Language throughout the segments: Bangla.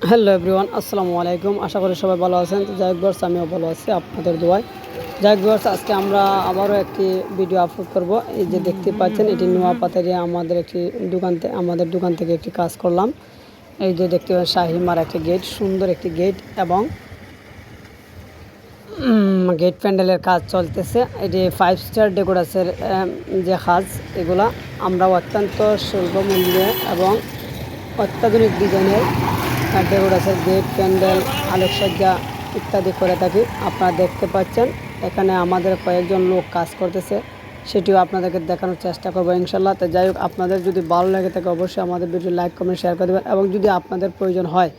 হ্যালো এভরিওয়ান, আসসালামু আলাইকুম। আশা করি সবাই ভালো আছেন। তো যাই হোক ভিউয়ার্স, আমিও ভালো আছি আপনাদের দোয়ায়। যাই হোক ভিউয়ার্স, আজকে আমরা আবারও একটি ভিডিও আপলোড করব। এই যে দেখতে পাচ্ছেন, এটি নোয়াপাতারে আমাদের দোকান থেকে একটি কাজ করলাম। এই যে দেখতে পাচ্ছেন শাহিমার একটি গেট, সুন্দর একটি গেট এবং গেট প্যান্ডেলের কাজ চলতেছে। এটি 5 স্টার ডেকোরেশনের যে কাজ, এগুলা আমরাও অত্যন্ত স্বল্প মূল্যে এবং অত্যাধুনিক ডিজাইনের ডেকোরেশন, গেট, প্যান্ডেল, আলোকসজ্জা ইত্যাদি করে থাকি। আপনারা দেখতে পাচ্ছেন এখানে আমাদের কয়েকজন লোক কাজ করতেছে, সেটিও আপনাদেরকে দেখানোর চেষ্টা করবো ইনশাল্লাহ। তো যাই হোক, আপনাদের যদি ভালো লাগে থাকে অবশ্যই আমাদের ভিডিও লাইক, কমেন্ট, শেয়ার করে দেবেন। এবং যদি আপনাদের প্রয়োজন হয়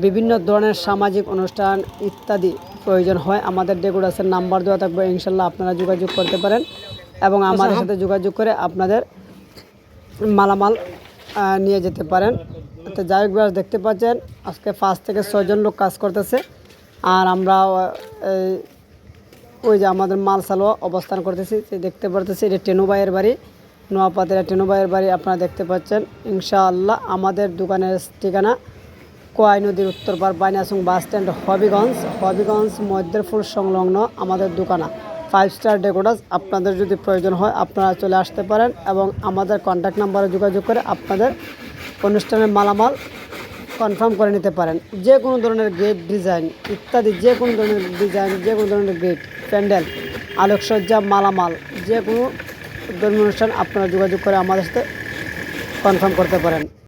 বিভিন্ন ধরনের সামাজিক অনুষ্ঠান ইত্যাদি প্রয়োজন হয়, আমাদের ডেকোরেশন নাম্বার দেওয়া থাকবে, ইনশাল্লাহ আপনারা যোগাযোগ করতে পারেন এবং আমাদের সাথে যোগাযোগ করে আপনাদের মালামাল নিয়ে যেতে পারেন। তো যাই হোক ভিউয়ার্স, দেখতে পাচ্ছেন আজকে 5 থেকে 6 জন লোক কাজ করতেছে। আর আমরা ওই যে আমাদের মাল সালোয়া অবস্থান করতেছি, দেখতে পারতেছি এটা টেনু ভাইয়ের বাড়ি, নোয়াপাতের টেনু ভাইয়ের বাড়ি আপনারা দেখতে পাচ্ছেন। ইনশাআল্লাহ আমাদের দোকানের ঠিকানা কোয়াই নদীর উত্তর পার, বাইনাসুং বাস স্ট্যান্ড, হবিগঞ্জ মধ্যেরপুর সংলগ্ন আমাদের দোকানা 5 স্টার ডেকোরেটর। আপনাদের যদি প্রয়োজন হয় আপনারা চলে আসতে পারেন এবং আমাদের কন্ট্যাক্ট নাম্বারে যোগাযোগ করে আপনাদের অনুষ্ঠানের মালামাল কনফার্ম করে নিতে পারেন। যে কোনো ধরনের গেট ডিজাইন ইত্যাদি, যে কোনো ধরনের ডিজাইন, যে কোনো ধরনের গেট, প্যান্ডেল, আলোকসজ্জা, মালামাল, যে কোনো ধর্মীয় অনুষ্ঠান আপনারা যোগাযোগ করে আমাদের সাথে কনফার্ম করতে পারেন।